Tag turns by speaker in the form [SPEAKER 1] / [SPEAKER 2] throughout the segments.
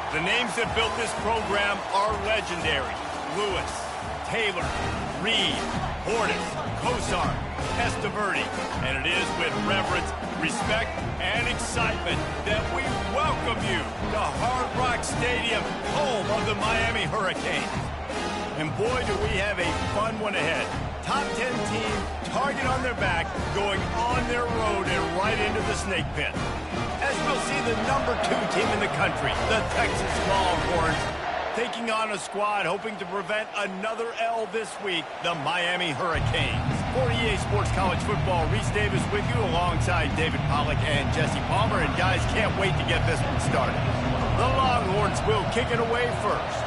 [SPEAKER 1] The names that built this program are legendary. Lewis, Taylor, Reed, Hortis, Kosar, Testaverde. And it is with reverence, respect, and excitement that we welcome you to Hard Rock Stadium, home of the Miami Hurricanes. And boy, do we have a fun one ahead. Top 10 team, target on their back, going on their road and right into the snake pit. As we'll see the number 2 team in the country, the Texas Longhorns, taking on a squad hoping to prevent another L this week, the Miami Hurricanes. For EA Sports College Football, Reese Davis with you alongside David Pollack and Jesse Palmer. And guys, can't wait to get this one started. The Longhorns will kick it away first.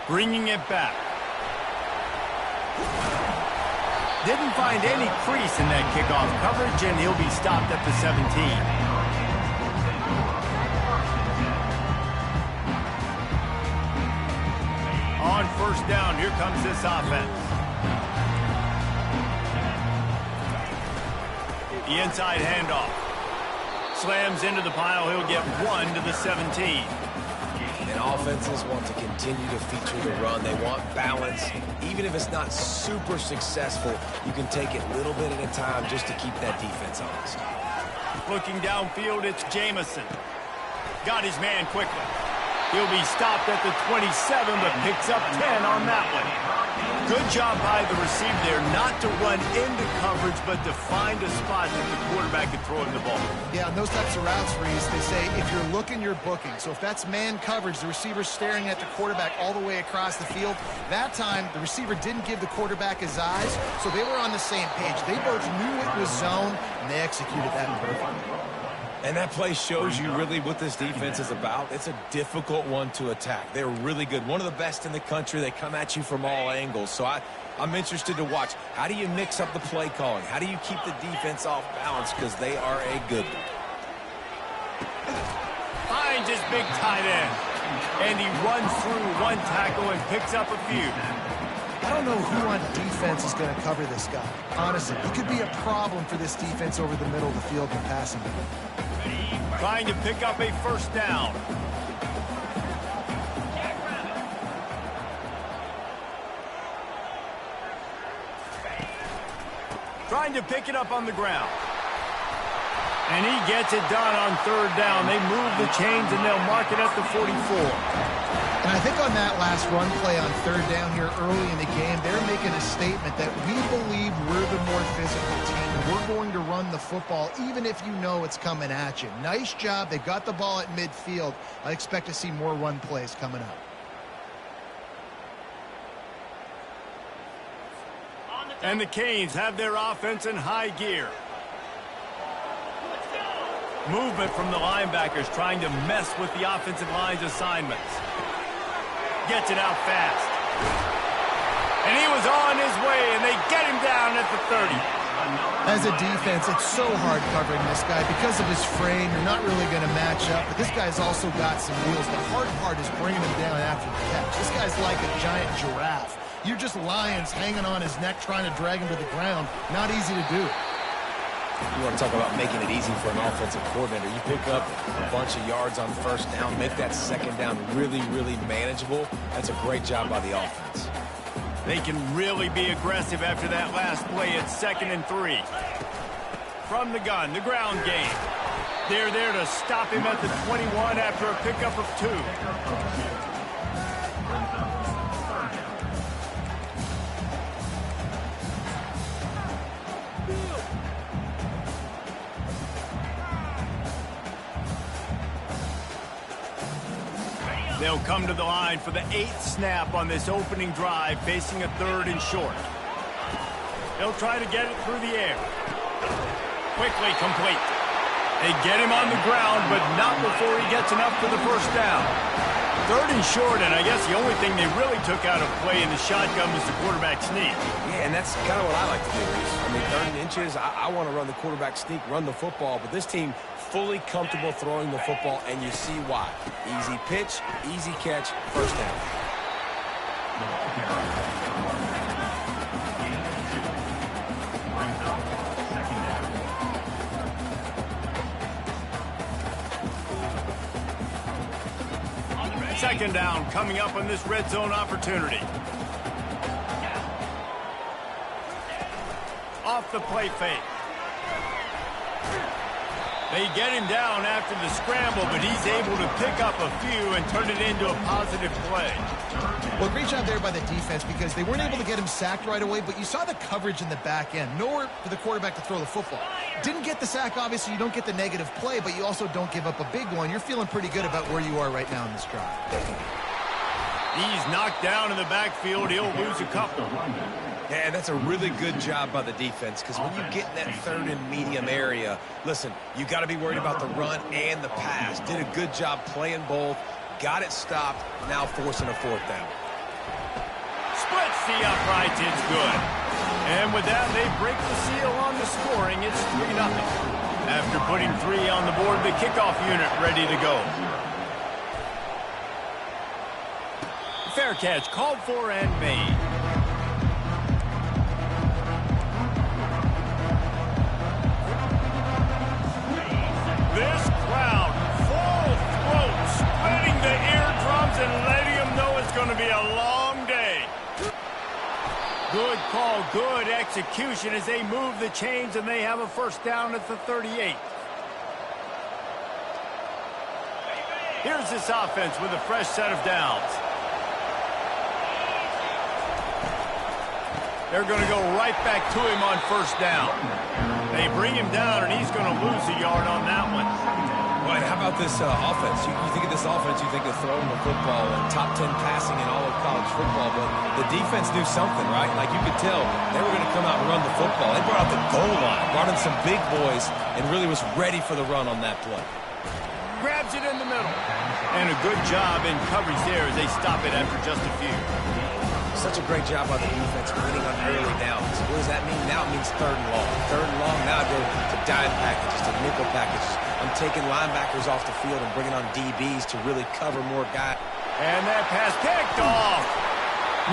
[SPEAKER 1] Bringing it back. Didn't find any crease in that kickoff coverage, and he'll be stopped at the 17. On first down, here comes this offense. The inside handoff. Slams into the pile. He'll get 1 to the 17.
[SPEAKER 2] And offenses want to continue to feature the run. They want balance. Even if it's not super successful, you can take it little bit at a time just to keep that defense honest.
[SPEAKER 1] Looking downfield, it's Jamison. Got his man quickly. He'll be stopped at the 27, but picks up 10 on that one. Good job by the receiver there, not to run into coverage, but to find a spot that the quarterback can throw him the ball.
[SPEAKER 3] Yeah, on those types of routes, Reese, they say if you're looking, you're booking. So if that's man coverage, the receiver's staring at the quarterback all the way across the field. That time, the receiver didn't give the quarterback his eyes, so they were on the same page. They both knew it was zone, and they executed that perfectly.
[SPEAKER 2] And that play shows you really what this defense is about. It's a difficult one to attack. They're really good. One of the best in the country. They come at you from all angles. So I'm interested to watch. How do you mix up the play calling? How do you keep the defense off balance? Because they are a good one.
[SPEAKER 1] Finds his big tight end. And he runs through one tackle and picks up a few.
[SPEAKER 3] I don't know who on defense is going to cover this guy. Honestly, he could be a problem for this defense over the middle of the field in the passing game.
[SPEAKER 1] Trying to pick up a first down. Trying to pick it up on the ground. And he gets it done on third down. They move the chains and they'll mark it at the 44.
[SPEAKER 3] And I think on that last run play on third down here early in the game, they're making a statement that we believe we're the more physical team. We're going to run the football even if you know it's coming at you. Nice job. They got the ball at midfield. I expect to see more run plays coming up.
[SPEAKER 1] And the Canes have their offense in high gear. Movement from the linebackers trying to mess with the offensive line's assignments. Gets it out fast. And he was on his way, and they get him down at the 30.
[SPEAKER 3] As a defense, it's so hard covering this guy. Because of his frame, you're not really going to match up. But this guy's also got some wheels. The hard part is bringing him down after the catch. This guy's like a giant giraffe. You're just lions hanging on his neck trying to drag him to the ground. Not easy to do.
[SPEAKER 2] You want to talk about making it easy for an offensive coordinator. You pick up a bunch of yards on first down, make that second down really, really manageable. That's a great job by the offense.
[SPEAKER 1] They can really be aggressive after that last play at 2nd and 3. From the gun, the ground game. They're there to stop him at the 21 after a pickup of 2. They'll come to the line for the 8th snap on this opening drive, facing a 3rd and short. They'll try to get it through the air. Quickly complete. They get him on the ground, but not before he gets enough for the first down. 3rd and short, and I guess the only thing they really took out of play in the shotgun was the quarterback sneak.
[SPEAKER 2] Yeah, and that's kind of what I like to do. I mean, 3rd and inches, I want to run the quarterback sneak, run the football, but this team fully comfortable throwing the football, and you see why. Easy pitch, easy catch, first down.
[SPEAKER 1] Second down coming up on this red zone opportunity. Off the play fake. They get him down after the scramble, but he's able to pick up a few and turn it into a positive play.
[SPEAKER 3] Well, great job there by the defense because they weren't able to get him sacked right away, but you saw the coverage in the back end. Nowhere for the quarterback to throw the football. Didn't get the sack, obviously. You don't get the negative play, but you also don't give up a big one. You're feeling pretty good about where you are right now in this drive.
[SPEAKER 1] He's knocked down in the backfield. He'll lose a couple.
[SPEAKER 2] Yeah, that's a really good job by the defense because when you get in that third and medium area, listen, you got to be worried about the run and the pass. Did a good job playing both, got it stopped, now forcing a fourth down.
[SPEAKER 1] Splits the uprights, it's good. And with that, they break the seal on the scoring. It's 3-0. After putting 3 on the board, the kickoff unit ready to go. Fair catch called for and made. This crowd, full throat, splitting the eardrums and letting them know it's going to be a long day. Good call, good execution as they move the chains and they have a first down at the 38. Here's this offense with a fresh set of downs. They're going to go right back to him on first down. They bring him down, and he's going to lose a yard on that one.
[SPEAKER 2] Well, how about this offense? You think of this offense, you think of throwing the football and top 10 passing in all of college football, but the defense knew something, right? Like you could tell they were going to come out and run the football. They brought out the goal line, brought in some big boys, and really was ready for the run on that play.
[SPEAKER 1] Grabs it in the middle. And a good job in coverage there as they stop it after just a few.
[SPEAKER 2] Such a great job by the defense winning on early downs. What does that mean? Now it means third and long. Third and long, now I go to dime packages, to nickel packages. I'm taking linebackers off the field and bringing on DBs to really cover more guys.
[SPEAKER 1] And that pass picked off.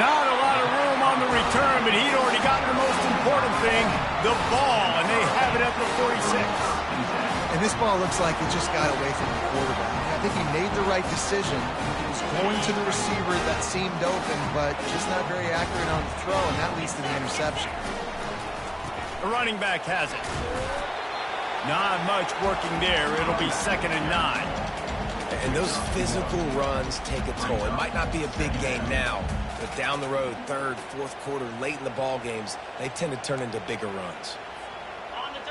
[SPEAKER 1] Not a lot of room on the return, but he'd already gotten the most important thing, the ball, and they have it at the 46.
[SPEAKER 3] And this ball looks like it just got away from the quarterback. I think he made the right decision. He was going to the receiver that seemed open, but just not very accurate on the throw, and that leads to the interception.
[SPEAKER 1] The running back has it. Not much working there. It'll be 2nd and 9.
[SPEAKER 2] And those physical runs take a toll. It might not be a big game now, but down the road, third, fourth quarter, late in the ball games, they tend to turn into bigger runs.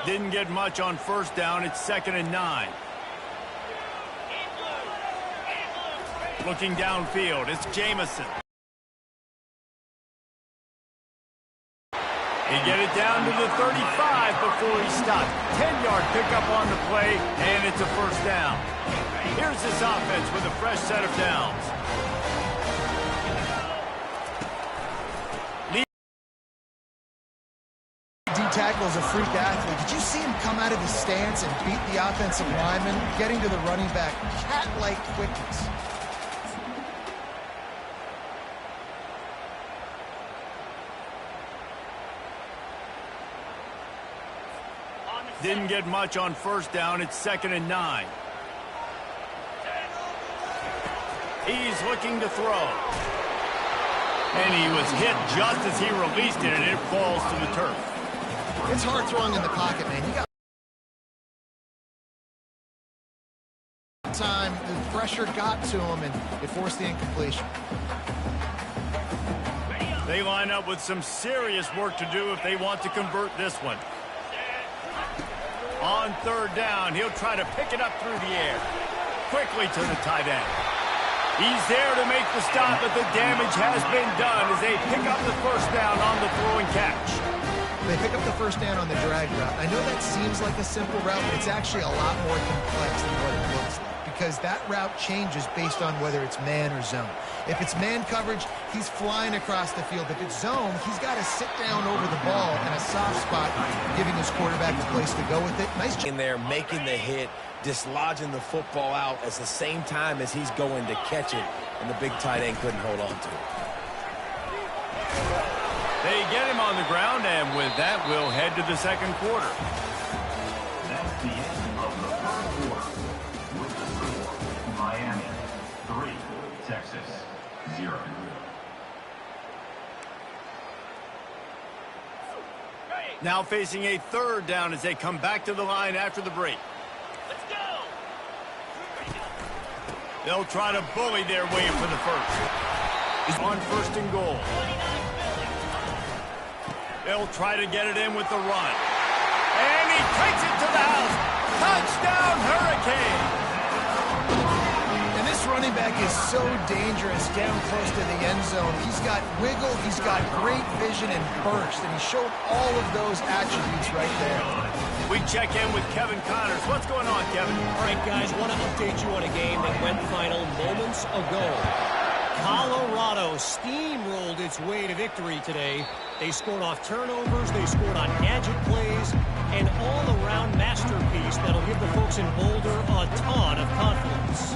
[SPEAKER 1] Didn't get much on first down. It's 2nd and 9. Looking downfield, it's Jamison. He get it down to the 35 before he stopped. 10-yard pickup on the play, and it's a first down. Here's this offense with a fresh set of downs.
[SPEAKER 3] D-tackle is a freak athlete. Did you see him come out of his stance and beat the offensive lineman, getting to the running back? Cat-like quickness.
[SPEAKER 1] Didn't get much on first down. It's 2nd and 9. He's looking to throw. And he was hit just as he released it, and it falls to the turf.
[SPEAKER 3] It's hard throwing in the pocket, man. You got time. The pressure got to him, and it forced the incompletion.
[SPEAKER 1] They line up with some serious work to do if they want to convert this one. On third down, he'll try to pick it up through the air. Quickly to the tight end. He's there to make the stop, but the damage has been done as they pick up the first down on the throw and catch.
[SPEAKER 3] They pick up the first down on the drag route. I know that seems like a simple route, but it's actually a lot more complex than what it looks like, because that route changes based on whether it's man or zone. If it's man coverage, he's flying across the field. If it's zone, he's got to sit down over the ball in a soft spot, giving his quarterback a place to go with it. Nice job
[SPEAKER 2] in there, making the hit, dislodging the football out at the same time as he's going to catch it, and the big tight end couldn't hold on to it.
[SPEAKER 1] They get him on the ground, and with that, we'll head to the second quarter.
[SPEAKER 4] That's the end of the first quarter. With the score, Miami 3, 0.
[SPEAKER 1] Now facing a third down as they come back to the line after the break.
[SPEAKER 5] Let's go.
[SPEAKER 1] They'll try to bully their way for the first. He's on 1st and goal. They'll try to get it in with the run. And he takes it to the house. Touchdown, Hurricane!
[SPEAKER 3] And this running back is so dangerous down close to the end zone. He's got wiggle, he's got great vision and burst, and he showed all of those attributes right there.
[SPEAKER 1] We check in with Kevin Connors. What's going on, Kevin?
[SPEAKER 5] All right, guys, want to update you on a game that went final moments ago. Colorado steamrolled its way to victory today. They scored off turnovers, they scored on gadget plays, an all-around masterpiece that'll give the folks in Boulder a ton of confidence.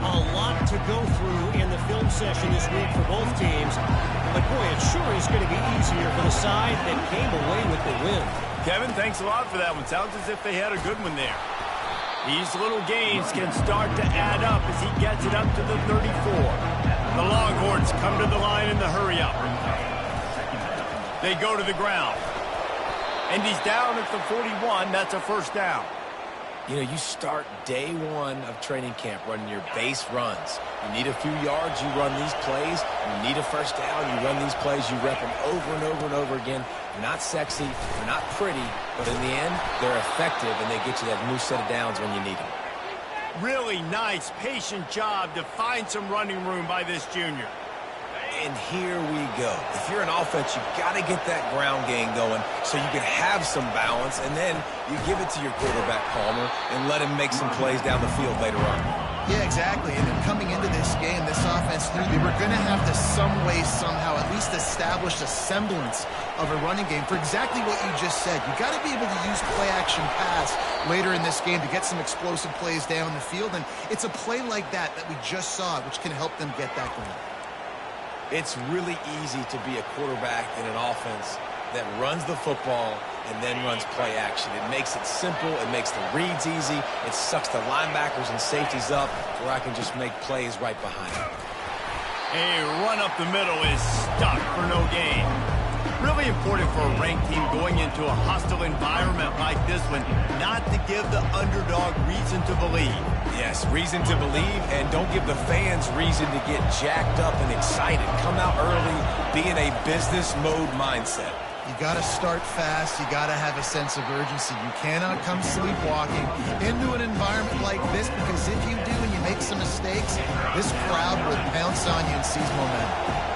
[SPEAKER 5] A lot to go through in the film session this week for both teams, but boy, it sure is going to be easier for the side that came away with the win.
[SPEAKER 1] Kevin, thanks a lot for that one. Sounds as if they had a good one there. These little gains can start to add up as he gets it up to the 34. The Longhorns come to the line in the hurry-up. They go to the ground. And he's down at the 41. That's a first down.
[SPEAKER 2] You know, you start day one of training camp running your base runs. You need a few yards, you run these plays. You need a first down, you run these plays. You rep them over and over and over again. They're not sexy, they're not pretty, but in the end, they're effective, and they get you that new set of downs when you need them.
[SPEAKER 1] Really nice, patient job to find some running room by this junior.
[SPEAKER 2] And here we go. If you're an offense, you've got to get that ground game going so you can have some balance, and then you give it to your quarterback, Palmer, and let him make some plays down the field later on.
[SPEAKER 3] Yeah, exactly. And then coming into this game, this offense knew they were going to have to some way, somehow, at least establish a semblance of a running game for exactly what you just said. You got to be able to use play-action pass later in this game to get some explosive plays down the field, and it's a play like that that we just saw, which can help them get that going.
[SPEAKER 2] It's really easy to be a quarterback in an offense that runs the football and then runs play action. It makes it simple. It makes the reads easy. It sucks the linebackers and safeties up where I can just make plays right behind them.
[SPEAKER 1] A run up the middle is stuck for no gain. Really important for a ranked team going into a hostile environment like this one, not to give the underdog reason to believe.
[SPEAKER 2] Yes, reason to believe, and don't give the fans reason to get jacked up and excited. Come out early, be in a business mode mindset.
[SPEAKER 3] You got to start fast. You got to have a sense of urgency. You cannot come sleepwalking into an environment like this, because if you do and you make some mistakes, this crowd will pounce on you and seize momentum.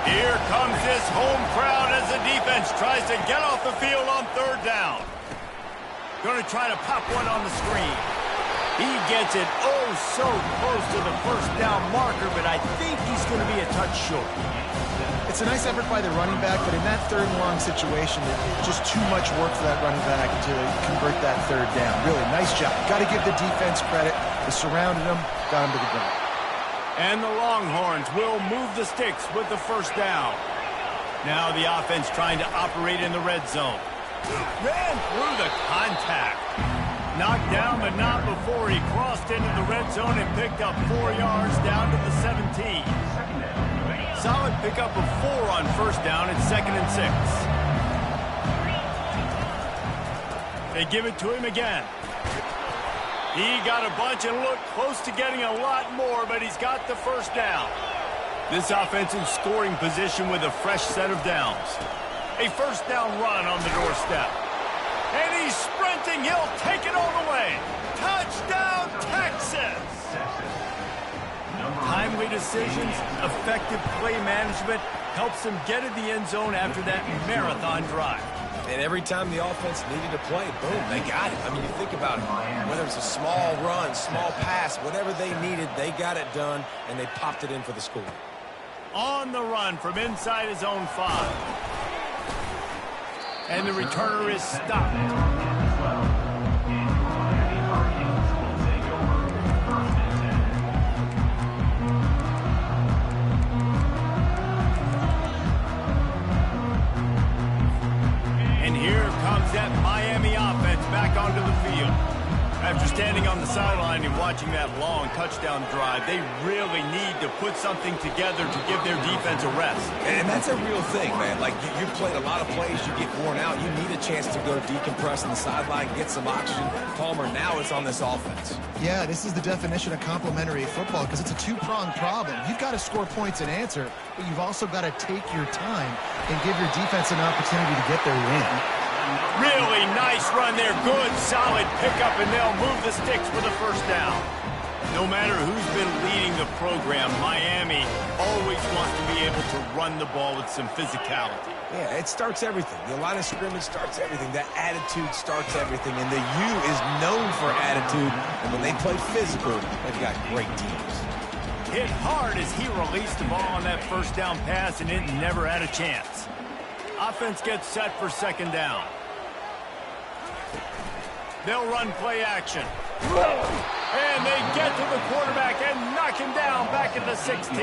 [SPEAKER 1] Here comes this home crowd as the defense tries to get off the field on third down. Going to try to pop one on the screen. He gets it oh so close to the first down marker, but I think he's going to be a touch short.
[SPEAKER 3] It's a nice effort by the running back, but in that third and long situation, it's just too much work for that running back to convert that third down. Really, nice job. Got to give the defense credit. They surrounded him, got him to the ground.
[SPEAKER 1] And the Longhorns will move the sticks with the first down. Now the offense trying to operate in the red zone. Ran through the contact. Knocked down, but not before he crossed into the red zone and picked up 4 yards down to the 17. Solid pickup of 4 on first down at 2nd and 6. They give it to him again. He got a bunch and looked close to getting a lot more, but he's got the first down. This offensive scoring position with a fresh set of downs. A first down run on the doorstep. And he's sprinting. He'll take it all the way. Touchdown, Texas! Timely decisions, effective play management helps them get in the end zone after that marathon drive.
[SPEAKER 2] And every time the offense needed to play, boom, they got it. I mean, you think about it. Whether it's a small run, small pass, whatever they needed, they got it done, and they popped it in for the score.
[SPEAKER 1] On the run from inside his own 5. And the returner is stopped. And here comes that Miami offense back onto the field. After standing on the sideline and watching that long touchdown drive, they really need to put something together to give their defense a rest.
[SPEAKER 2] And that's a real thing, man. Like, you played a lot of plays, you get worn out. You need a chance to go decompress on the sideline, get some oxygen. Palmer, now it's on this offense.
[SPEAKER 3] Yeah, this is the definition of complementary football because it's a two-pronged problem. You've got to score points and answer, but you've also got to take your time and give your defense an opportunity to get their win.
[SPEAKER 1] Really nice run there. Good, solid pickup, and they'll move the sticks for the first down. No matter who's been leading the program, Miami always wants to be able to run the ball with some physicality.
[SPEAKER 2] Yeah, it starts everything. The line of scrimmage starts everything. That attitude starts everything. And the U is known for attitude. And when they play physical, they've got great teams.
[SPEAKER 1] Hit hard as he released the ball on that first down pass, and it never had a chance. Offense gets set for second down. They'll run play action. And they get to the quarterback and knock him down back at the 16.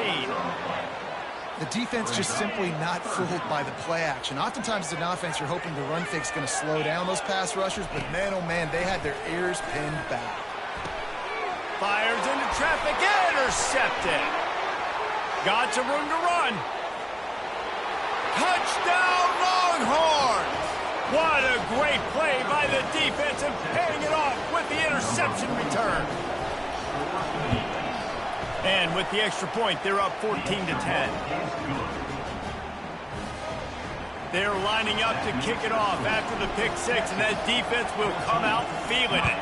[SPEAKER 3] The defense just simply not fooled by the play action. Oftentimes as an offense, you're hoping the run fake's going to slow down those pass rushers, but man, oh man, they had their ears pinned back.
[SPEAKER 1] Fires into traffic, intercepted. Got some room to run. Touchdown, Longhorns! What a great play by the defense and paying it off with the interception return. And with the extra point, they're up 14-10. They're lining up to kick it off after the pick six, and that defense will come out feeling it.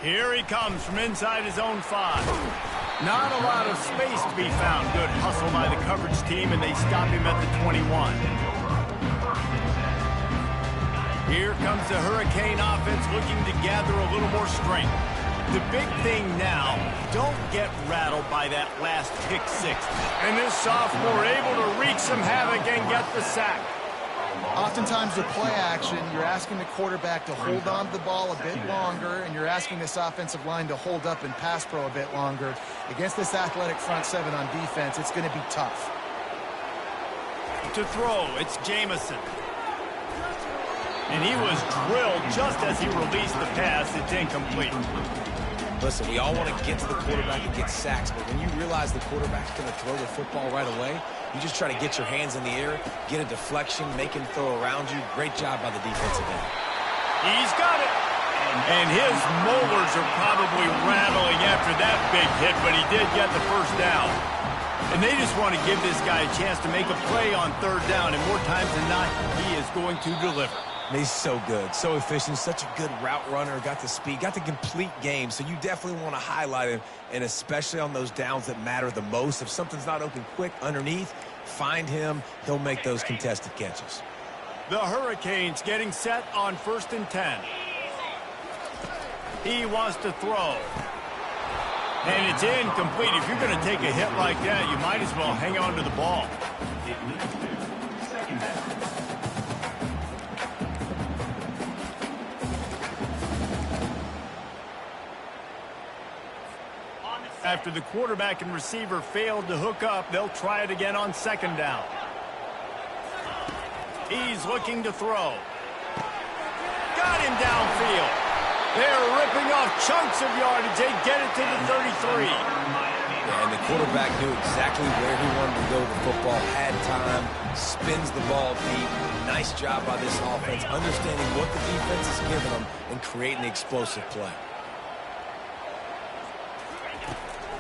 [SPEAKER 1] Here he comes from inside his own 5. Not a lot of space to be found. Good hustle by the coverage team, and they stop him at the 21. Here comes the Hurricane offense looking to gather a little more strength. The big thing now, don't get rattled by that last pick six. And this sophomore able to wreak some havoc and get the sack.
[SPEAKER 3] Oftentimes with play action, you're asking the quarterback to hold on to the ball a bit longer, and you're asking this offensive line to hold up in pass pro a bit longer. Against this athletic front seven on defense, it's going to be tough.
[SPEAKER 1] To throw, it's Jamison. And he was drilled just as he released the pass. It's incomplete.
[SPEAKER 2] Listen, we all want to get to the quarterback and get sacks, but when you realize the quarterback's going to throw the football right away, you just try to get your hands in the air, get a deflection, make him throw around you. Great job by the defensive end.
[SPEAKER 1] He's got it. And his molars are probably rattling after that big hit, but he did get the first down. And they just want to give this guy a chance to make a play on third down, and more times than not, he is going to deliver.
[SPEAKER 2] He's so good, so efficient, such a good route runner, got the speed, got the complete game, so you definitely want to highlight him, and especially on those downs that matter the most. If something's not open quick underneath, find him, he'll make those contested catches.
[SPEAKER 1] The Hurricanes getting set on 1st and 10. He wants to throw. And it's incomplete. If you're going to take a hit like that, you might as well hang on to the ball. After the quarterback and receiver failed to hook up, they'll try it again on second down. He's looking to throw. Got him downfield. They're ripping off chunks of yardage. They get it to the 33.
[SPEAKER 2] Yeah, and the quarterback knew exactly where he wanted to go with the football, had time, spins the ball deep. Nice job by this offense, understanding what the defense is giving them and creating the explosive play.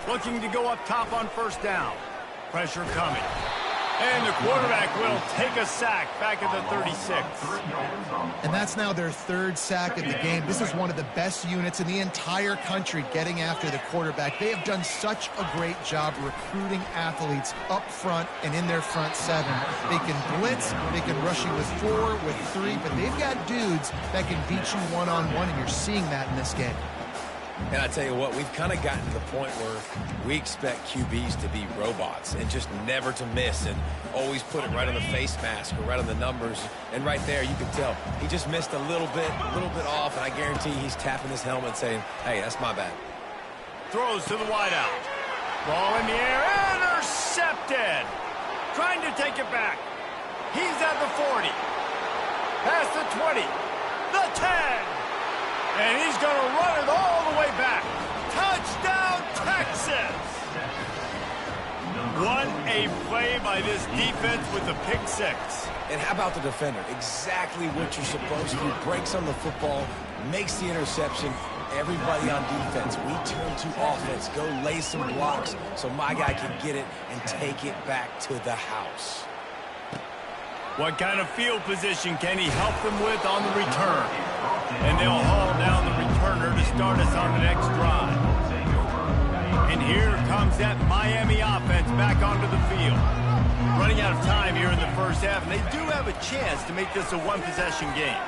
[SPEAKER 1] Looking to go up top on first down. Pressure coming. And the quarterback will take a sack back at the 36.
[SPEAKER 3] And that's now their third sack of the game. This is one of the best units in the entire country getting after the quarterback. They have done such a great job recruiting athletes up front and in their front seven. They can blitz, they can rush you with 4, with 3, but they've got dudes that can beat you one-on-one, and you're seeing that in this game.
[SPEAKER 2] And I tell you what, we've kind of gotten to the point where we expect QBs to be robots and just never to miss and always put it right on the face mask or right on the numbers. And right there, you can tell he just missed a little bit off, and I guarantee he's tapping his helmet saying, hey, that's my bad.
[SPEAKER 1] Throws to the wideout. Ball in the air, intercepted. Trying to take it back. He's at the 40. Past the 20. The 10. And he's going to run it all the way back. Touchdown, Texas! What a play by this defense with the pick six.
[SPEAKER 2] And how about the defender? Exactly what you're supposed to do. Breaks on the football, makes the interception. Everybody on defense, we turn to offense. Go lay some blocks so my guy can get it and take it back to the house.
[SPEAKER 1] What kind of field position can he help them with on the return? And they'll haul down the returner to start us on the next drive. And here comes that Miami offense back onto the field. Running out of time here in the first half, and they do have a chance to make this a one-possession game.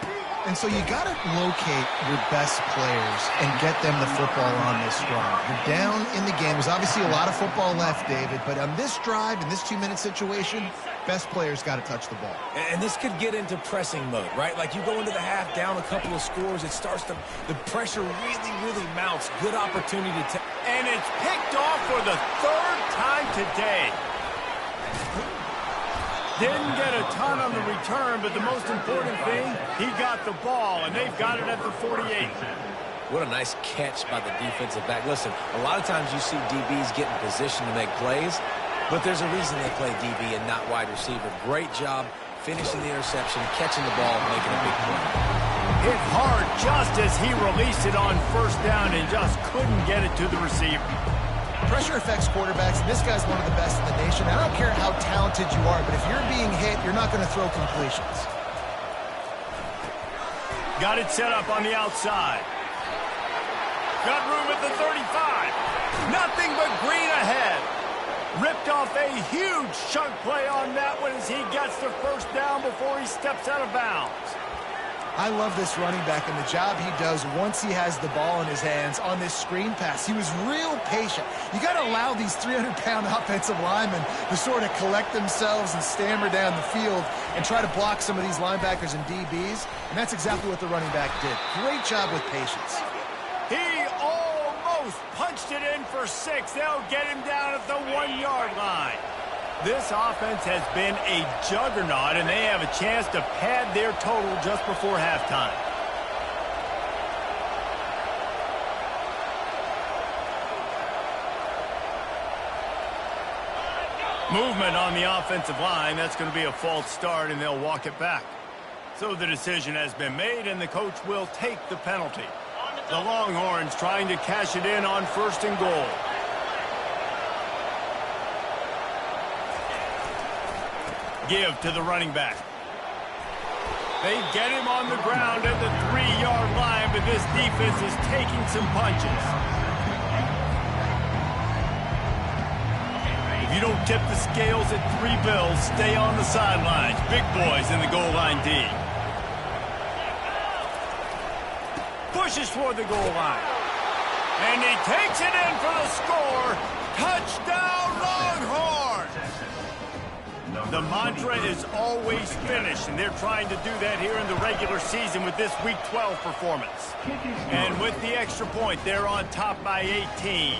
[SPEAKER 3] And so you got to locate your best players and get them the football on this drive. You're down in the game. There's obviously a lot of football left, David, but on this drive, in this 2-minute situation, best players got to touch the ball.
[SPEAKER 2] And this could get into pressing mode, right? Like you go into the half down a couple of scores, it starts to, the pressure really mounts. Good opportunity to...
[SPEAKER 1] And it's picked off for the third time today. Didn't get a ton on the return, but the most important thing, he got the ball, and they've got it at the 48.
[SPEAKER 2] What a nice catch by the defensive back. Listen, a lot of times you see DBs get in position to make plays, but there's a reason they play DB and not wide receiver. Great job finishing the interception, catching the ball, and making a big play.
[SPEAKER 1] Hit hard just as he released it on first down and just couldn't get it to the receiver.
[SPEAKER 3] Pressure affects quarterbacks, and this guy's one of the best in the nation. I don't care how talented you are, but if you're being hit, you're not going to throw completions.
[SPEAKER 1] Got it set up on the outside. Got room at the 35. Nothing but green ahead. Ripped off a huge chunk play on that one as he gets the first down before he steps out of bounds.
[SPEAKER 3] I love this running back and the job he does once he has the ball in his hands on this screen pass. He was real patient. You got to allow these 300-pound offensive linemen to sort of collect themselves and stammer down the field and try to block some of these linebackers and DBs, and that's exactly what the running back did. Great job with patience.
[SPEAKER 1] He almost punched it in for 6. They'll get him down at the 1-yard line. This offense has been a juggernaut, and they have a chance to pad their total just before halftime. Movement on the offensive line. That's going to be a false start, and they'll walk it back. So the decision has been made, and the coach will take the penalty. The Longhorns trying to cash it in on 1st and goal. Give to the running back. They get him on the ground at the 3-yard line, but this defense is taking some punches. If you don't tip the scales at 3 bills, stay on the sidelines. Big boys in the goal line D. Pushes for the goal line. And he takes it in for the score. Touchdown, Longhorns! The mantra is always finish, and they're trying to do that here in the regular season with this Week 12 performance. And with the extra point, they're on top by 18.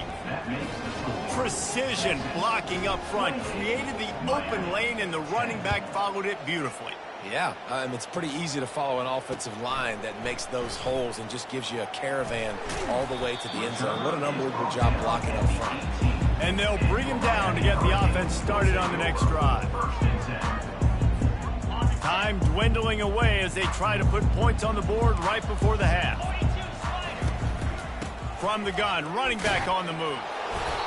[SPEAKER 1] Precision blocking up front created the open lane, and the running back followed it beautifully.
[SPEAKER 2] Yeah, it's pretty easy to follow an offensive line that makes those holes and just gives you a caravan all the way to the end zone. What an unbelievable job blocking up front.
[SPEAKER 1] And they'll bring him down to get the offense started on the next drive. Time dwindling away as they try to put points on the board right before the half. From the gun, running back on the move.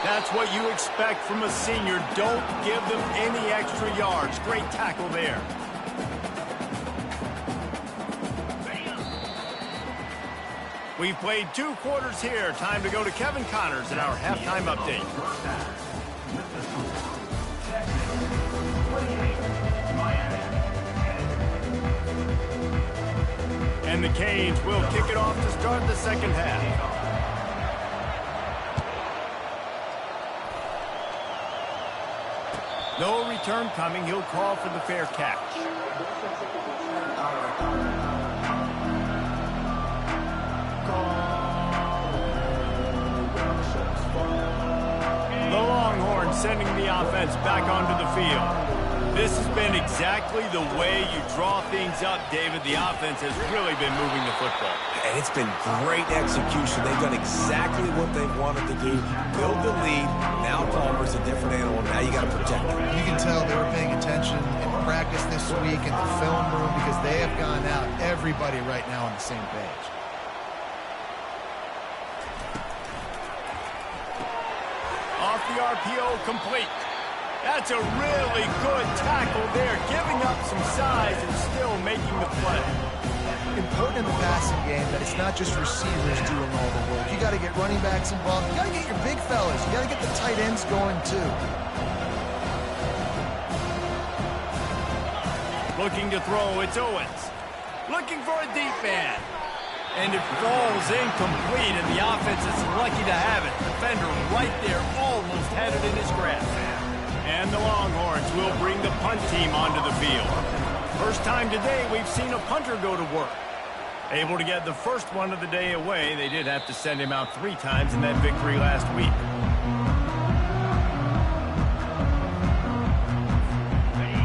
[SPEAKER 1] That's what you expect from a senior. Don't give them any extra yards. Great tackle there. We've played 2 quarters here. Time to go to Kevin Connors in our halftime update. And the Canes will kick it off to start the second half. No return coming. He'll call for the fair catch. The Longhorns sending the offense back onto the field. This has been exactly the way you draw things up, David. The offense has really been moving the football.
[SPEAKER 2] And it's been great execution. They've done exactly what they've wanted to do. Build the lead. Now Palmer's a different animal. Now you got to protect him.
[SPEAKER 3] You can tell they were paying attention in practice this week in the film room because they have gone out, everybody right now on the same page.
[SPEAKER 1] Off the RPO, complete. That's a really good tackle there, giving up some size and still making the play.
[SPEAKER 3] Important in the passing game that it's not just receivers doing all the work. You got to get running backs involved. You got to get your big fellas. You got to get the tight ends going too.
[SPEAKER 1] Looking to throw, it's Owens. Looking for a deep man. And it falls incomplete, and the offense is lucky to have it. Defender right there, almost had it in his grasp. And the Longhorns will bring the punt team onto the field. First time today we've seen a punter go to work. Able to get the first one of the day away. They did have to send him out 3 times in that victory last week.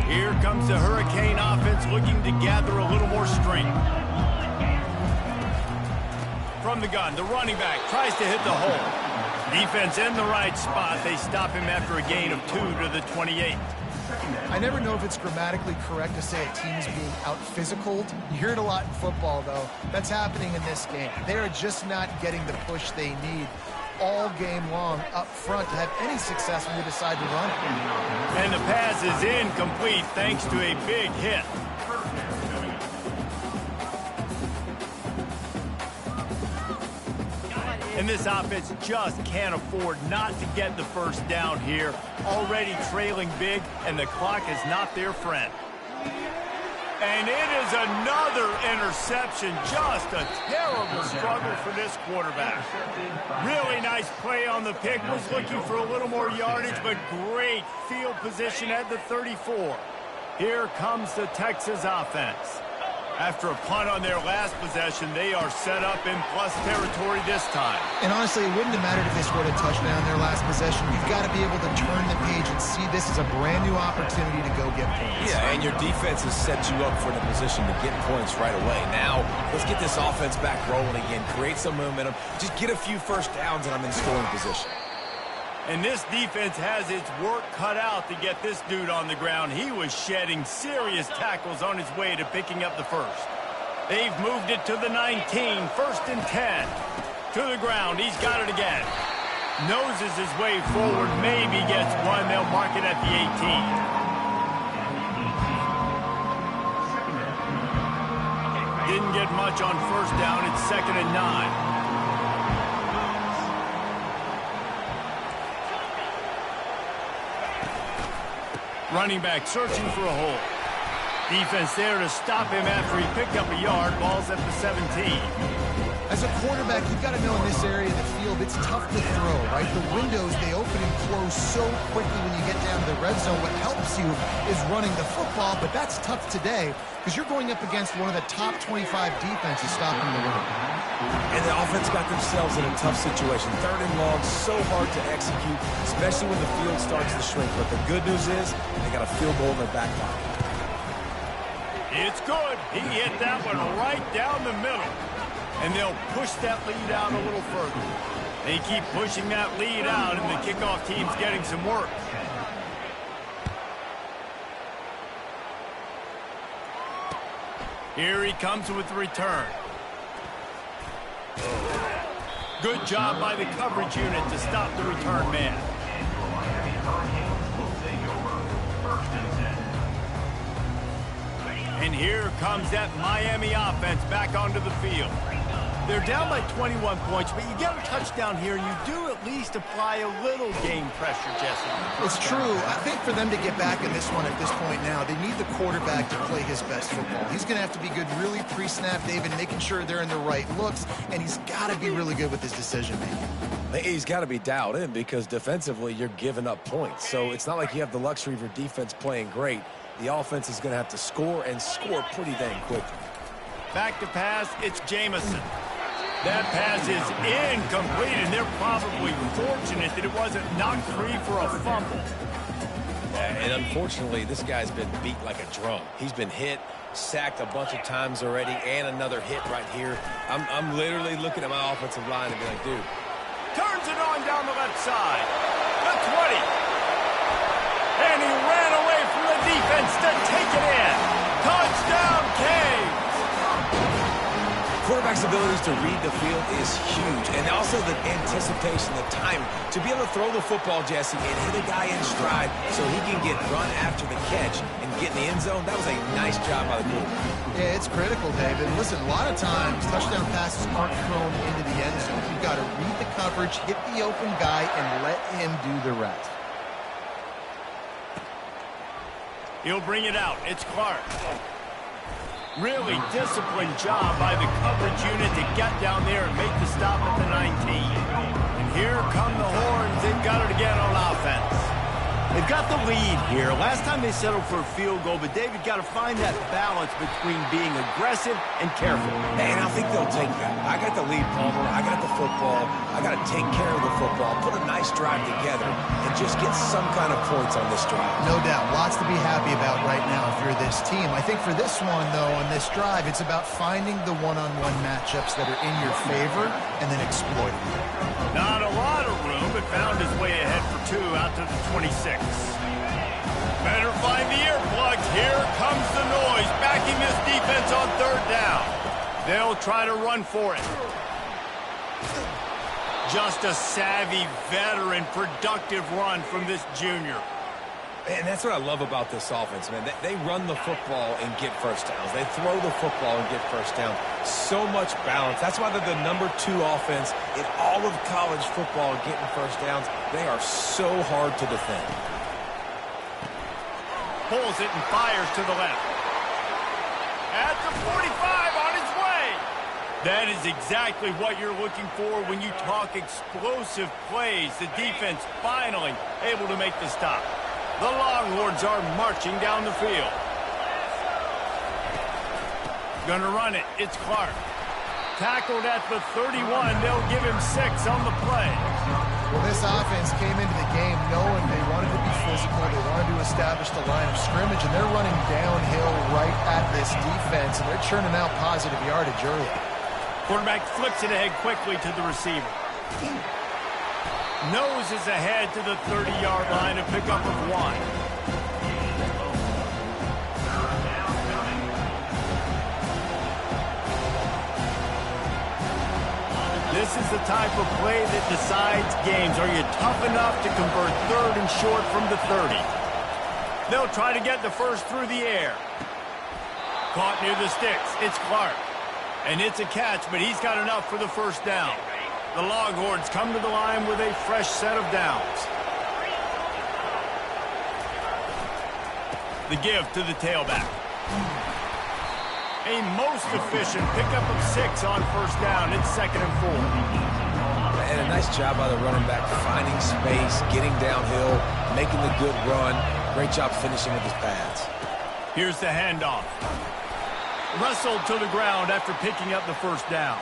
[SPEAKER 1] Here comes the Hurricane offense looking to gather a little more strength. From the gun, the running back tries to hit the hole. Defense in the right spot. They stop him after a gain of 2 to the 28.
[SPEAKER 3] I never know if it's grammatically correct to say a team is being out-physicaled. You hear it a lot in football, though. That's happening in this game. They are just not getting the push they need all game long up front to have any success when they decide to run it.
[SPEAKER 1] And the pass is incomplete thanks to a big hit. And this offense just can't afford not to get the first down here. Already trailing big, and the clock is not their friend. And it is another interception. Just a terrible struggle for this quarterback. Really nice play on the pick. Was looking for a little more yardage, but great field position at the 34. Here comes the Texas offense. After a punt on their last possession, they are set up in plus territory this time.
[SPEAKER 3] And honestly, it wouldn't have mattered if they scored a touchdown their last possession. You've got to be able to turn the page and see this as a brand new opportunity to go get points.
[SPEAKER 2] Yeah, and your defense has set you up for the position to get points right away. Now, let's get this offense back rolling again, create some momentum, just get a few first downs, and I'm in scoring position.
[SPEAKER 1] And this defense has its work cut out to get this dude on the ground. He was shedding serious tackles on his way to picking up the first. They've moved it to the 19, 1st and 10. To the ground, he's got it again. Noses his way forward, maybe gets one. They'll mark it at the 18. Didn't get much on first down. It's 2nd and 9. Running back searching for a hole. Defense there to stop him after he picked up a yard. Ball's at the 17.
[SPEAKER 3] As a quarterback, you've got to know in this area of the field, it's tough to throw, right? The windows, they open and close so quickly when you get down to the red zone. What helps you is running the football, but that's tough today because you're going up against one of the top 25 defenses stopping the run.
[SPEAKER 2] And the offense got themselves in a tough situation. 3rd and long, so hard to execute, especially when the field starts to shrink. But the good news is they got a field goal in their back pocket.
[SPEAKER 1] It's good. He hit that one right down the middle. And they'll push that lead out a little further. They keep pushing that lead out, and the kickoff team's getting some work. Here he comes with the return. Good job by the coverage unit to stop the return man. And here comes that Miami offense back onto the field. They're down by 21 points, but you get a touchdown here, and you do at least apply a little game pressure, Jesse.
[SPEAKER 3] It's true. I think for them to get back in this one at this point now, they need the quarterback to play his best football. He's going to have to be good really pre-snap, David, making sure they're in the right looks, and he's got to be really good with his decision-making.
[SPEAKER 2] He's got to be dialed in because defensively you're giving up points. So it's not like you have the luxury of your defense playing great. The offense is going to have to score and score pretty dang quickly.
[SPEAKER 1] Back to pass, it's Jamison. That pass is incomplete, and they're probably fortunate that it wasn't knocked free for a fumble.
[SPEAKER 2] And unfortunately, this guy's been beat like a drum. He's been hit, sacked a bunch of times already, and another hit right here. I'm literally looking at my offensive line and be like, dude.
[SPEAKER 1] Turns it on down the left side. The 20. And he ran away from the defense to take it in. Touchdown, Canes.
[SPEAKER 2] Quarterback's abilities to read the field is huge. And also the anticipation, the time to be able to throw the football, Jesse, and hit a guy in stride so he can get run after the catch and get in the end zone. That was a nice job by the quarterback.
[SPEAKER 3] Yeah, it's critical, David. Listen, a lot of times touchdown passes aren't thrown into the end zone. You've got to read the coverage, hit the open guy, and let him do the rest.
[SPEAKER 1] He'll bring it out. It's Clark. Really disciplined job by the coverage unit to get down there and make the stop at the 19. And here come the horns. They've got it again on offense. They've got the lead here. Last time they settled for a field goal, but David got to find that balance between being aggressive and careful.
[SPEAKER 2] And I think they'll take that. I got the lead, Palmer. I got the football. I got to take care of the football, put a nice drive together, and just get some kind of points on this drive.
[SPEAKER 3] No doubt. Lots to be happy about right now if you're this team. I think for this one, though, on this drive, it's about finding the one-on-one matchups that are in your favor and then exploiting them.
[SPEAKER 1] Not a lot of room, but found his way ahead for 2 out to the 26. Better find the earplugs. Here comes the noise, backing this defense on 3rd down. They'll try to run for it. Just a savvy, veteran, productive run from this junior.
[SPEAKER 2] And that's what I love about this offense, man. They run the football and get first downs. They throw the football and get first downs. So much balance. That's why they're the #2 offense in all of college football getting first downs. They are so hard to defend.
[SPEAKER 1] Pulls it and fires to the left. At the 45, on his way. That is exactly what you're looking for when you talk explosive plays. The defense finally able to make the stop. The Longhorns are marching down the field. Gonna run it. It's Clark. Tackled at the 31. They'll give him 6 on the play.
[SPEAKER 3] Well, this offense came into the game knowing they wanted to be physical. They wanted to establish the line of scrimmage, and they're running downhill right at this defense, and they're churning out positive yardage early.
[SPEAKER 1] Quarterback flips it ahead quickly to the receiver. Noses ahead to the 30-yard line, a pickup of 1. This is the type of play that decides games. Are you tough enough to convert 3rd and short from the 30? They'll try to get the first through the air. Caught near the sticks. It's Clark. And it's a catch, but he's got enough for the first down. The Longhorns come to the line with a fresh set of downs. The give to the tailback. A most efficient pickup of 6 on first down. It's 2nd and 4.
[SPEAKER 2] And a nice job by the running back, finding space, getting downhill, making the good run. Great job finishing with his pads.
[SPEAKER 1] Here's the handoff. Wrestled to the ground after picking up the first down.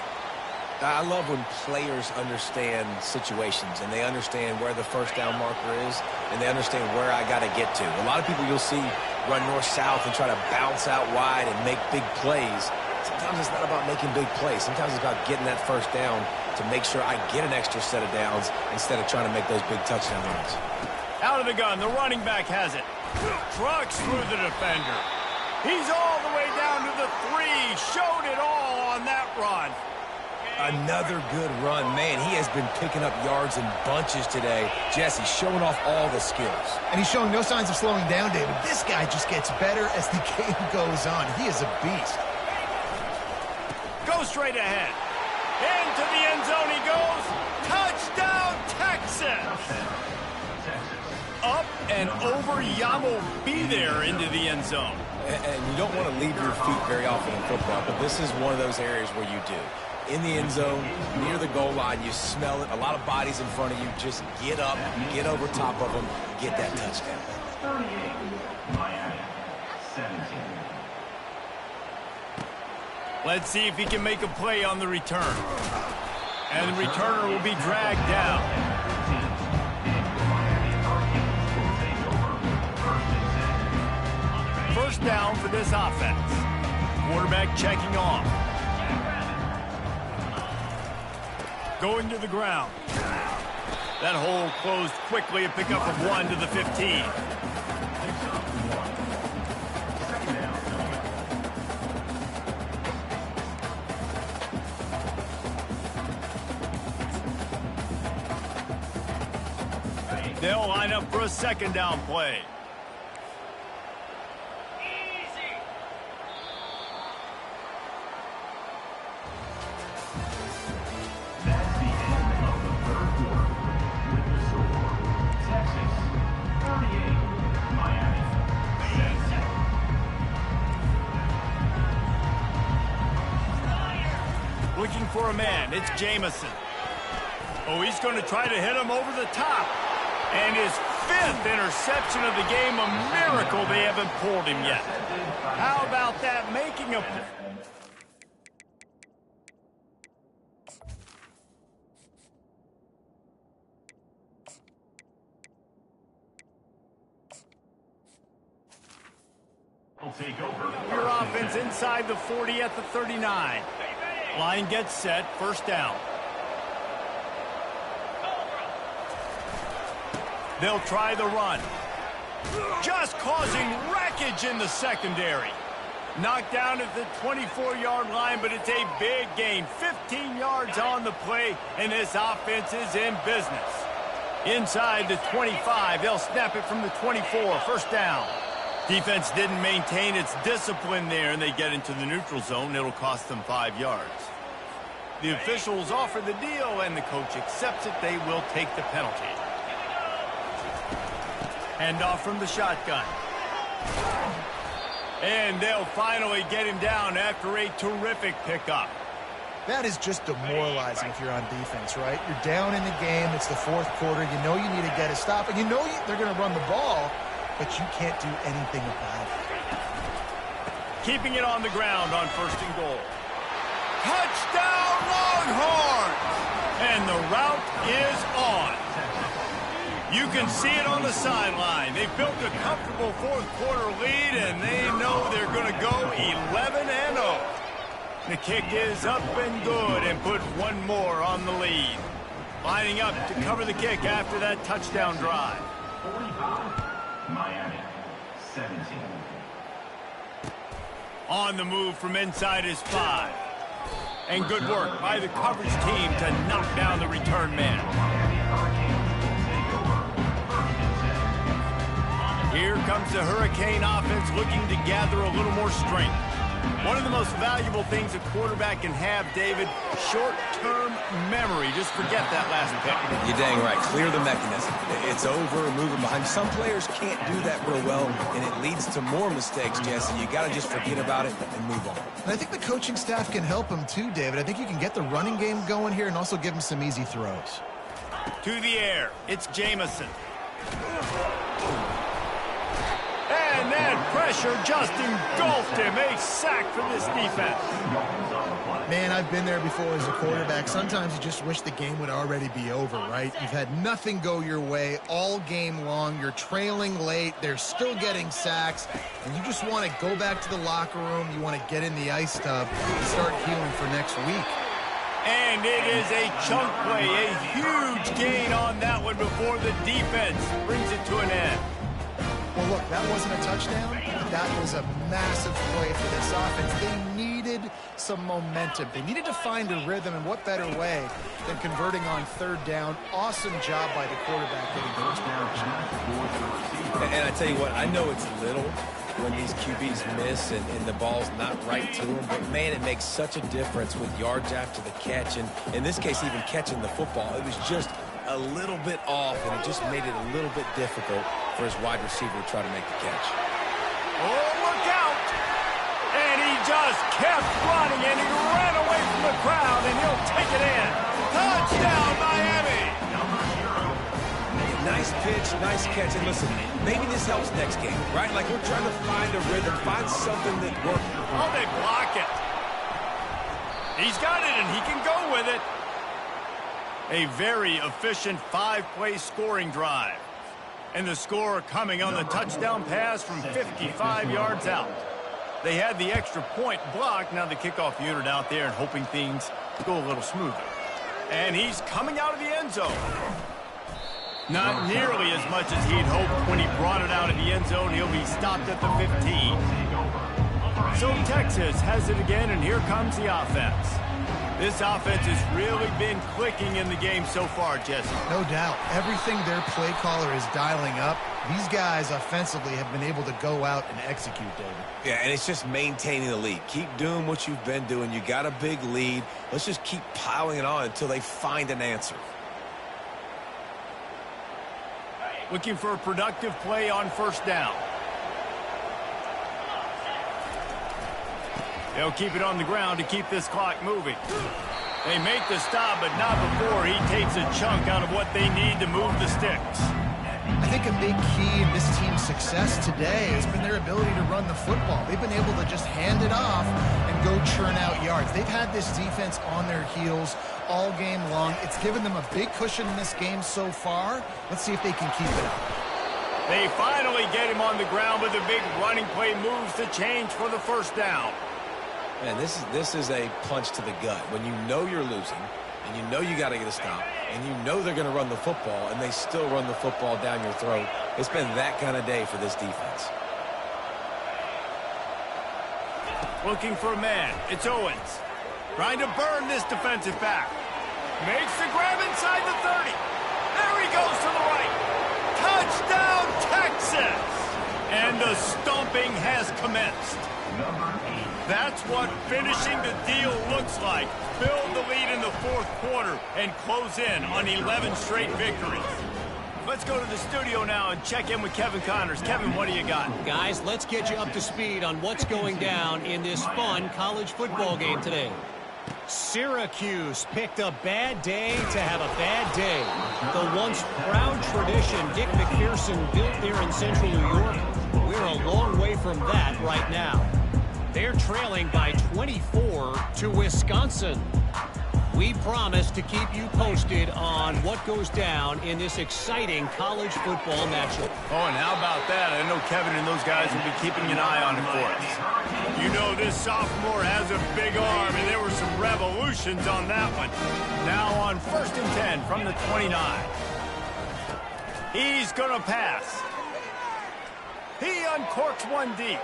[SPEAKER 2] I love when players understand situations and they understand where the first down marker is and they understand where I got to get to. A lot of people you'll see run north-south and try to bounce out wide and make big plays. Sometimes it's not about making big plays. Sometimes it's about getting that first down to make sure I get an extra set of downs instead of trying to make those big touchdown runs.
[SPEAKER 1] Out of the gun, the running back has it. Trucks through the defender. He's all the way down to the 3. Showed it all on that run.
[SPEAKER 2] Another good run. Man, he has been picking up yards in bunches today. Jesse showing off all the skills.
[SPEAKER 3] And he's showing no signs of slowing down, David. This guy just gets better as the game goes on. He is a beast.
[SPEAKER 1] Go straight ahead. Into the end zone he goes. Touchdown, Texas! Up and over. Yamo be there into the end zone.
[SPEAKER 2] And you don't want to leave your feet very often in football, but this is one of those areas where you do. In the end zone, near the goal line, you smell it. A lot of bodies in front of you. Just get up, get over top of them, get that touchdown.
[SPEAKER 4] 38, Miami, 17.
[SPEAKER 1] Let's see if he can make a play on the return. And the returner will be dragged down.
[SPEAKER 4] Miami Hurricanes will take over 1st
[SPEAKER 1] first down for this offense. Quarterback checking off. Going to the ground. That hole closed quickly, a pickup of 1 to the 15. They'll line up for a second down play.
[SPEAKER 4] That's the end of the third quarter. With the score, Texas 38, Miami 7.
[SPEAKER 1] Looking for a man. It's Jamison. Oh, he's going to try to hit him over the top. And his 5th interception of the game, a miracle they haven't pulled him yet. How about that, making a...
[SPEAKER 4] Will take over.
[SPEAKER 1] Your offense inside the 40 at the 39. Line gets set, first down. They'll try the run. Just causing wreckage in the secondary. Knocked down at the 24-yard line, but it's a big gain. 15 yards on the play, and this offense is in business. Inside the 25, they'll snap it from the 24, first down. Defense didn't maintain its discipline there, and they get into the neutral zone. It'll cost them 5 yards. The officials offer the deal, and the coach accepts it. They will take the penalty. Handoff from the shotgun. And they'll finally get him down after a terrific pickup.
[SPEAKER 3] That is just demoralizing if you're on defense, right? You're down in the game. It's the 4th quarter. You know you need to get a stop, and you know they're going to run the ball, but you can't do anything about it.
[SPEAKER 1] Keeping it on the ground on 1st and goal. Touchdown, Longhorns! And the route is on. You can see it on the sideline. They've built a comfortable 4th quarter lead, and they know they're going to go 11-0. The kick is up and good and put one more on the lead. Lining up to cover the kick after that touchdown drive.
[SPEAKER 4] 45, Miami 17.
[SPEAKER 1] On the move from inside his 5. And good work by the coverage team to knock down the return man. Here comes the Hurricane offense looking to gather a little more strength. One of the most valuable things a quarterback can have, David, short-term memory. Just forget that last pick.
[SPEAKER 2] You're dang right. Clear the mechanism. It's over, moving behind. Some players can't do that real well, and it leads to more mistakes, Jesse. You got to just forget about it and move on.
[SPEAKER 3] And I think the coaching staff can help him too, David. I think you can get the running game going here and also give him some easy throws.
[SPEAKER 1] To the air, it's Jamison. And that pressure just engulfed him. A sack for this defense.
[SPEAKER 3] Man, I've been there before as a quarterback. Sometimes you just wish the game would already be over, right? You've had nothing go your way all game long. You're trailing late. They're still getting sacks. And you just want to go back to the locker room. You want to get in the ice tub and start healing for next week.
[SPEAKER 1] And it is a chunk play. A huge gain on that one before the defense brings it to an end.
[SPEAKER 3] Well, look, that wasn't a touchdown. That was a massive play for this offense. They needed some momentum. They needed to find a rhythm, and what better way than converting on 3rd down. Awesome job by the quarterback getting first down.
[SPEAKER 2] And I tell you what, I know it's little when these QBs miss and the ball's not right to them, but man, it makes such a difference with yards after the catch, and in this case, even catching the football. It was just a little bit off, and it just made it a little bit difficult for his wide receiver to try to make the catch.
[SPEAKER 1] Oh, look out! And he just kept running, and he ran away from the crowd, and he'll take it in. Touchdown, Miami!
[SPEAKER 2] Nice pitch, nice catch, and listen, maybe this helps next game, right? Like we're trying to find a rhythm, find something that works.
[SPEAKER 1] Oh, they block it. He's got it, and he can go with it. A very efficient 5-play scoring drive. And the score coming on the touchdown pass from 55 yards out. They had the extra point blocked. Now the kickoff unit out there and hoping things go a little smoother. And he's coming out of the end zone. Not nearly as much as he'd hoped when he brought it out of the end zone. He'll be stopped at the 15. So Texas has it again, and here comes the offense. This offense has really been clicking in the game so far, Jesse.
[SPEAKER 3] No doubt. Everything their play caller is dialing up, these guys offensively have been able to go out and execute, David.
[SPEAKER 2] Yeah, and it's just maintaining the lead. Keep doing what you've been doing. You got a big lead. Let's just keep piling it on until they find an answer.
[SPEAKER 1] Looking for a productive play on first down. They'll keep it on the ground to keep this clock moving. They make the stop, but not before he takes a chunk out of what they need to move the sticks.
[SPEAKER 3] I think a big key in this team's success today has been their ability to run the football. They've been able to just hand it off and go churn out yards. They've had this defense on their heels all game long. It's given them a big cushion in this game so far. Let's see if they can keep it up.
[SPEAKER 1] They finally get him on the ground, but the big running play moves the change for the first down.
[SPEAKER 2] Man, this is a punch to the gut. When you know you're losing, and you know you got to get a stop, and you know they're going to run the football, and they still run the football down your throat. It's been that kind of day for this defense.
[SPEAKER 1] Looking for a man. It's Owens. Trying to burn this defensive back. Makes the grab inside the 30. There he goes to the right. Touchdown, Texas! And the stomping has commenced. That's what finishing the deal looks like. Build the lead in the fourth quarter and close in on 11 straight victories. Let's go to the studio now and check in with Kevin Connors. Kevin, what do you got?
[SPEAKER 5] Guys, let's get you up to speed on what's going down in this fun college football game today. Syracuse picked a bad day to have a bad day. The once proud tradition Dick McPherson built there in central New York, we're a long way from that right now. They're trailing by 24 to Wisconsin. We promise to keep you posted on what goes down in this exciting college football matchup.
[SPEAKER 1] Oh, and how about that? I know Kevin and those guys will be keeping an eye on it for us. You know this sophomore has a big arm, and there were some revolutions on that one. Now on 1st and 10 from the 29. He's going to pass. He uncorks one deep.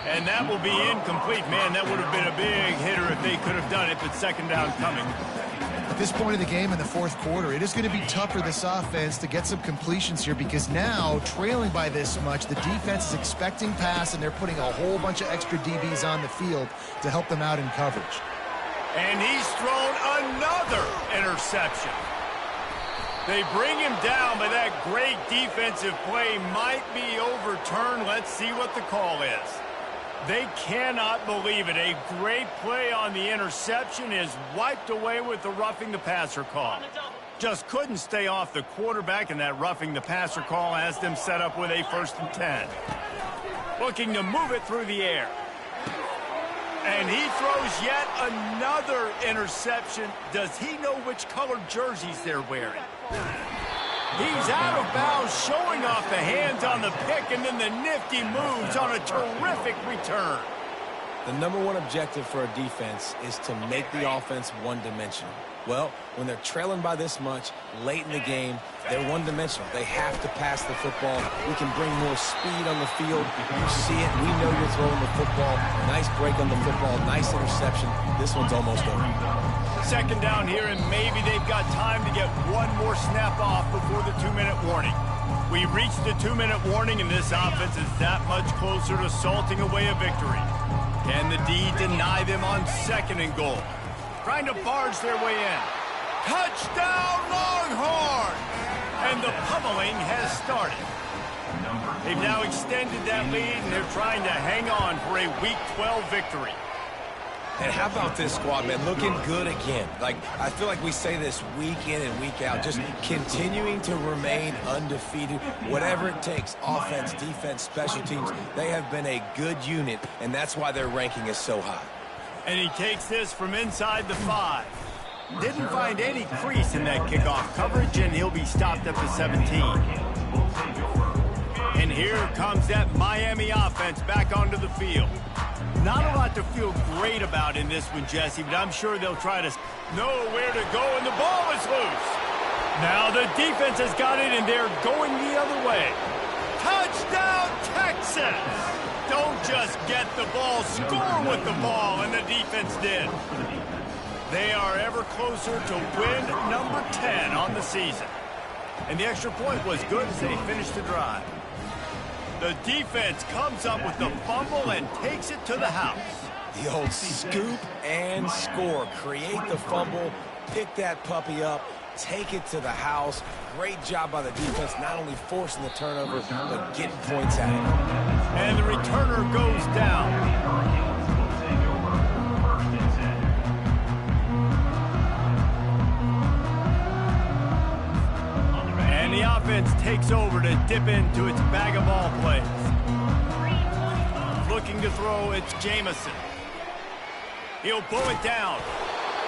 [SPEAKER 1] And that will be incomplete. Man, that would have been a big hitter if they could have done it, but second down coming.
[SPEAKER 3] At this point of the game in the fourth quarter, it is going to be tough for this offense to get some completions here because now, trailing by this much, the defense is expecting pass, and they're putting a whole bunch of extra DBs on the field to help them out in coverage.
[SPEAKER 1] And he's thrown another interception. They bring him down, but that great defensive play might be overturned. Let's see what the call is. They cannot believe it. A great play on the interception is wiped away with the roughing the passer call. Just couldn't stay off the quarterback, and that roughing the passer call has them set up with a 1st and 10. Looking to move it through the air. And he throws yet another interception. Does he know which colored jerseys they're wearing? He's out of bounds, showing off the hands on the pick, and then the nifty moves on a terrific return.
[SPEAKER 2] The number one objective for a defense is to make the offense one-dimensional. Well, when they're trailing by this much, late in the game, they're one-dimensional. They have to pass the football. We can bring more speed on the field. You see it. We know you're throwing the football. Nice break on the football. Nice interception. This one's almost over.
[SPEAKER 1] Second down here, and maybe they've got time to get one more snap off before the 2-minute warning. We reached the 2-minute warning, and this offense is that much closer to salting away a victory. Can the D deny them on 2nd and goal? Trying to barge their way in. Touchdown, Longhorn! And the pummeling has started. They've now extended that lead, and they're trying to hang on for a Week 12 victory.
[SPEAKER 2] And how about this squad, man? Looking good again. Like, I feel like we say this week in and week out, just continuing to remain undefeated, whatever it takes, offense, defense, special teams. They have been a good unit, and that's why their ranking is so high.
[SPEAKER 1] And he takes this from inside the 5. Didn't find any crease in that kickoff coverage, and he'll be stopped at the 17.
[SPEAKER 4] will take over.
[SPEAKER 1] And here comes that Miami offense back onto the field. Not a lot to feel great about in this one, Jesse, but I'm sure they'll try to know where to go, and the ball is loose. Now the defense has got it, and they're going the other way. Touchdown, Texas! Don't just get the ball, score with the ball, and the defense did. They are ever closer to win number 10 on the season. And the extra point was good as they finished the drive. The defense comes up with the fumble and takes it to the house.
[SPEAKER 2] The old scoop and score. Create the fumble, pick that puppy up, take it to the house. Great job by the defense, not only forcing the turnover, but getting points at it.
[SPEAKER 1] And the returner goes down.
[SPEAKER 4] Hurricanes will take over 1st and 10.
[SPEAKER 1] And the offense takes over to dip into its bag of ball plays. Looking to throw, it's Jamison. He'll pull it down.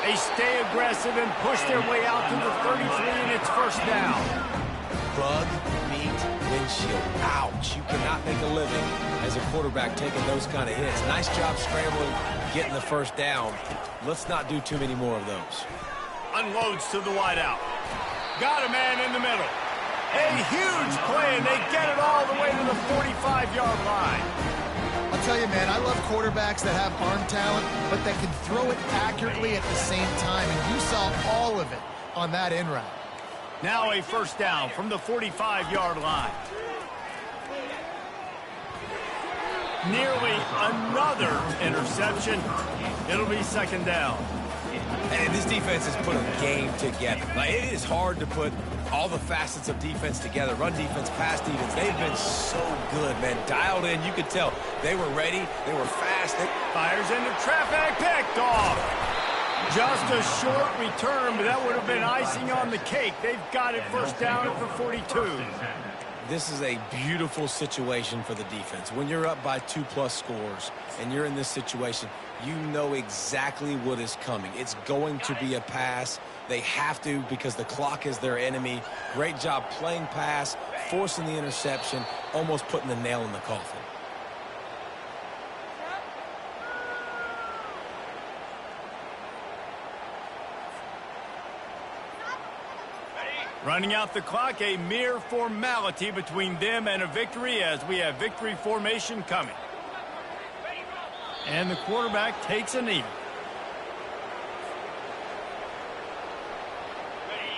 [SPEAKER 1] They stay aggressive and push their way out to the 33, and it's first down.
[SPEAKER 2] Bug meet windshield. Ouch. You cannot make a living as a quarterback taking those kind of hits. Nice job scrambling, getting the first down. Let's not do too many more of those.
[SPEAKER 1] Unloads to the wideout. Got a man in the middle. A huge play, and they get it all the way to the 45-yard line.
[SPEAKER 3] I'll tell you, man, I love quarterbacks that have arm talent, but that can throw it accurately at the same time, and you saw all of it on that in route.
[SPEAKER 1] Now a first down from the 45-yard line. Nearly another interception. It'll be second down.
[SPEAKER 2] And this defense has put a game together. Like, it is hard to put all the facets of defense together. Run defense, pass defense. They've been so good, man. Dialed in. You could tell they were ready. They were fast.
[SPEAKER 1] Fires into traffic. Picked off. Just a short return, but that would have been icing on the cake. They've got it first down at the 42.
[SPEAKER 2] This is a beautiful situation for the defense. When you're up by 2+ scores and you're in this situation, you know exactly what is coming. It's going to be a pass. They have to because the clock is their enemy. Great job playing pass, forcing the interception, almost putting the nail in the coffin.
[SPEAKER 1] Running out the clock, a mere formality between them and a victory as we have victory formation coming. And the quarterback takes a knee.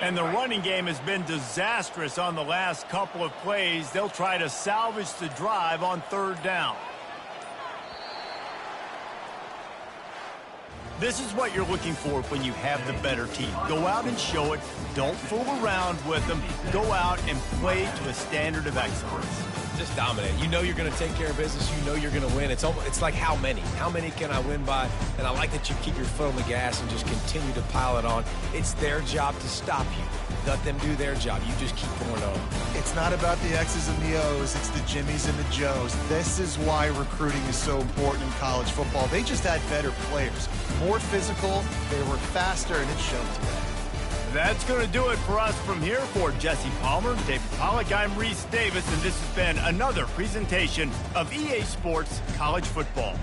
[SPEAKER 1] And the running game has been disastrous on the last couple of plays. They'll try to salvage the drive on third down. This is what you're looking for when you have the better team. Go out and show it. Don't fool around with them. Go out and play to a standard of excellence.
[SPEAKER 2] Just dominate. You know you're going to take care of business. You know you're going to win. It's like how many? How many can I win by? And I like that you keep your foot on the gas and just continue to pile it on. It's their job to stop you. Let them do their job. You just keep pouring on.
[SPEAKER 3] It's not about the X's and the O's. It's the Jimmies and the Joes. This is why recruiting is so important in college football. They just had better players. More physical. They were faster, and it showed today.
[SPEAKER 1] That's going to do it for us from here. For Jesse Palmer, David Pollack, I'm Reese Davis, and this has been another presentation of EA Sports College Football.